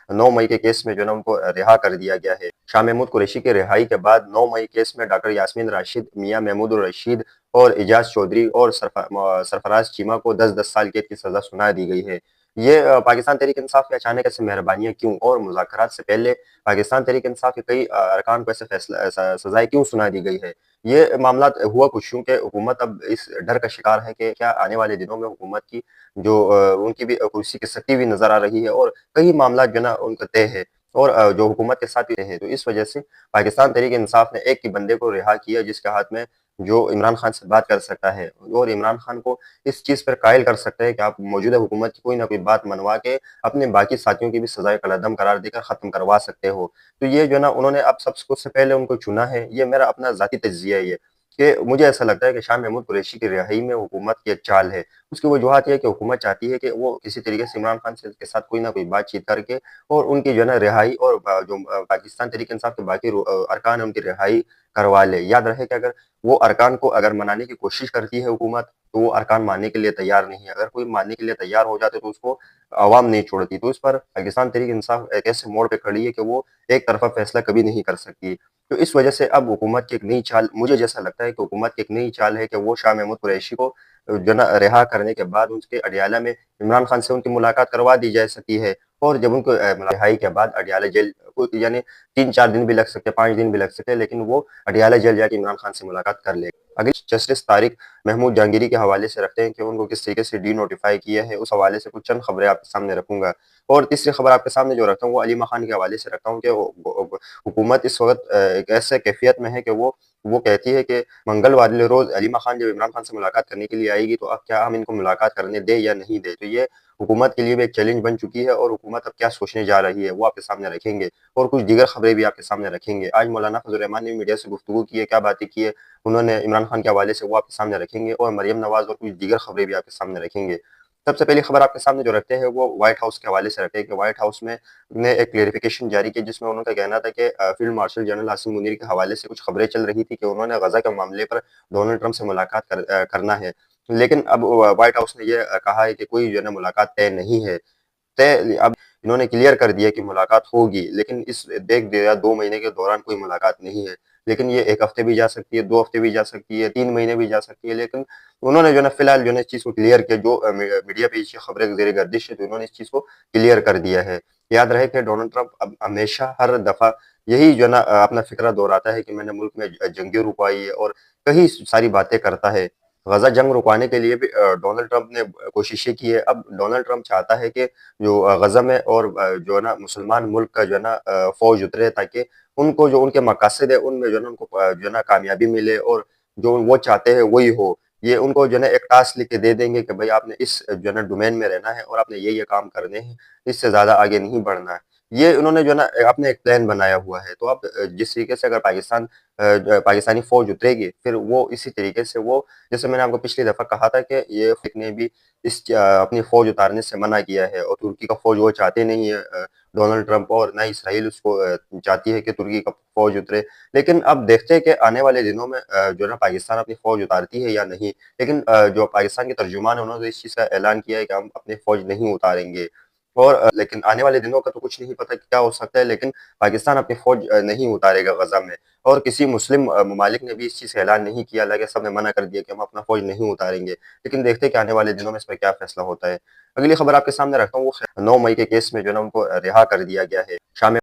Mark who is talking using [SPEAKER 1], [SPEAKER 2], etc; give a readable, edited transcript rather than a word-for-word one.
[SPEAKER 1] 9 मई के केस में जो है ना उनको रिहा कर दिया गया है। शाह महमूद कुरैशी की रिहाई के बाद 9 मई केस में डॉक्टर यास्मीन राशिद, मियां महमूद उर रशीद और इजाज चौधरी और सरफराज चीमा को 10-10 साल कैद की सजा सुना दी गई है। ये पाकिस्तान तहरीक इंसाफ की अचानक ऐसे मेहरबानियां क्यों, और मुज़ाकरात से पहले पाकिस्तान तहरीक इंसाफ के कई अरकान को ऐसे फैसला सजाएं क्यों सुना दी गई है। ये मामला हुआ कुछ यूं कि हुकूमत अब इस डर का शिकार है कि क्या आने वाले दिनों में हुकूमत की जो उनकी भी कुर्सी की सख्ती भी नजर आ रही है, और कई मामला जो ना उनका तय है, और जो हुकूमत के साथ भी तय है। तो इस वजह से पाकिस्तान तहरीक इंसाफ ने एक ही बंदे को रिहा किया जिसके हाथ में जो इमरान खान से बात कर सकता है, और इमरान खान को इस चीज़ पर कायल कर सकता है कि आप मौजूदा हुकूमत की कोई ना कोई बात मनवा के अपने बाकी साथियों की भी सजाए कलअदम करार देकर ख़त्म करवा सकते हो। तो ये जो है ना उन्होंने अब सबसे पहले उनको चुना है। ये मेरा अपना ज़ाती तज्ज़िया है ये, कि मुझे ऐसा लगता है कि शाह महमूद कुरैशी की रिहाई में हुकूमत की एक चाल है। उसकी वजूहत ये है कि हुकूमत चाहती है कि वो किसी तरीके से इमरान खान से के साथ कोई ना कोई बातचीत करके और उनकी जो है ना रिहाई, और पाकिस्तान तहरीक इंसाफ के बाकी अरकान है उनकी रिहाई करवा ले। याद रहे कि अगर वो अरकान को अगर मनाने की कोशिश करती है हुकूमत, तो वो अरकान मानने के लिए तैयार नहीं है। अगर कोई मानने के लिए तैयार हो जाते तो उसको अवाम नहीं छोड़ती। तो इस पर पाकिस्तान तहरीक इंसाफ एक ऐसे मोड़ पे खड़ी है कि वो एक तरफ़ा फैसला कभी नहीं कर सकती। तो इस वजह से अब हुकूमत की एक नई चाल, मुझे जैसा लगता है कि हुकूमत की एक नई चाल है कि वो शाह महमूद कुरैशी को जो ना रिहा करने के बाद उसके अडियाला में इमरान खान से उनकी मुलाकात करवा दी जा सकती है। और जब उनको रिहाई के बाद अडियाला जेल को यानी 3-4 दिन भी लग सकते हैं, 5 दिन भी लग सकते हैं, लेकिन वो अडियाला जेल जाके इमरान खान से मुलाकात कर लेगा। अगली जस्टिस तारिक महमूद जहांगीरी के हवाले से रखते हैं कि उनको किस तरीके से डी-नोटिफ़ाई किया है, उस हवाले से कुछ चंद खबरें आपके सामने रखूँगा। और तीसरी खबर आपके सामने जो रखता हूँ वो अलीमा खान के हवाले से रखता हूँ कि हुकूमत इस वक़्त एक ऐसे कैफ़ियत में है कि वो कहती है कि मंगलवार वाले रोज़ अलीमा खान जब इमरान खान से मुलाकात करने के लिए आएगी, तो अब क्या हम इनको मुलाकात करने दें या नहीं दें? तो ये हुकूमत के लिए भी एक चैलेंज बन चुकी है, और हुकूमत अब क्या सोचने जा रही है, वो आपके सामने रखेंगे, और कुछ दीगर खबरें भी आपके सामने रखेंगे। आज मौलाना फजल रहमान ने मीडिया से गुफ्तगू की है, क्या बातें की है उन्होंने इमरान खान के हवाले से, वो आपके सामने रखेंगे, और मरियम नवाज़ और कुछ दीगर खबरें भी आपके सामने रखेंगे। सबसे पहली खबर आपके सामने जो रखते हैं वो व्हाइट हाउस के हवाले से रखते हैं कि व्हाइट हाउस में ने एक क्लेरिफिकेशन जारी की, जिसमें उनका कहना था कि field marshal general Asim Munir के हवाले से कुछ खबरें चल रही थी कि उन्होंने गजा के मामले पर डोनाल्ड ट्रंप से मुलाकात करना है। लेकिन अब व्हाइट हाउस ने ये कहा है कि कोई जो है ना मुलाकात तय नहीं है। तय अब इन्होंने क्लियर कर दिया कि मुलाकात होगी, लेकिन इस देख दिया 2 महीने के दौरान कोई मुलाकात नहीं है। लेकिन ये 1 हफ्ते भी जा सकती है, 2 हफ्ते भी जा सकती है, 3 महीने भी जा सकती है, लेकिन उन्होंने जो है ना फिलहाल जो है ना इस चीज़ को क्लियर किया। जो मीडिया पे ये खबरें ज़ेर गर्दिश है, तो उन्होंने इस चीज़ को क्लियर कर दिया है। याद रहे कि डोनाल्ड ट्रंप अब हमेशा हर दफ़ा यही जो है ना अपना फ़िक्रा दोहराता है कि मैंने मुल्क में जंगें रुकवाई है, और कई सारी बातें करता है। गज़ा जंग रुकवाने के लिए भी डोनाल्ड ट्रंप ने कोशिशें की है। अब डोनाल्ड ट्रंप चाहता है कि जो गज़ा में और जो है ना मुसलमान मुल्क का जो है ना फ़ौज उतरे, ताकि उनको जो उनके मकासद है उनमें जो है ना उनको जो है ना कामयाबी मिले, और जो वो चाहते हैं वही हो। ये उनको जो है ना एक टास्क लिख के दे देंगे कि भाई आपने इस जो है ना डोमेन में रहना है, और आपने ये काम करने हैं, इससे ज़्यादा आगे नहीं बढ़ना है। ये उन्होंने जो है ना अपने एक प्लान बनाया हुआ है। तो अब जिस तरीके से अगर पाकिस्तानी फ़ौज उतरेगी, फिर वो इसी तरीके से वो, जैसे मैंने आपको पिछली दफ़ा कहा था कि ये फ़िक ने भी अपनी फ़ौज उतारने से मना किया है, और तुर्की का फ़ौज वो चाहते नहीं है डोनाल्ड ट्रंप, और ना इसराइल उसको चाहती है कि तुर्की का फ़ौज उतरे। लेकिन अब देखते हैं कि आने वाले दिनों में जो है ना पाकिस्तान अपनी फ़ौज उतारती है या नहीं। लेकिन जो पाकिस्तान के तर्जुमान हैं उन्होंने इस चीज़ का ऐलान किया है कि हम अपनी फ़ौज नहीं उतारेंगे। और लेकिन आने वाले दिनों का तो कुछ नहीं पता कि क्या हो सकता है, लेकिन पाकिस्तान अपनी फ़ौज नहीं उतारेगा गज़ा में। और किसी मुस्लिम ममालिक ने भी इस चीज़ का ऐलान नहीं किया, हालाँकि सब ने मना कर दिया कि हम अपना फ़ौज नहीं उतारेंगे। लेकिन देखते हैं कि आने वाले दिनों में इस पे क्या फ़ैसला होता है। अगली खबर आपके सामने रखता हूँ, वो 9 मई के केस में जो है ना उनको रिहा कर दिया गया है। शामिल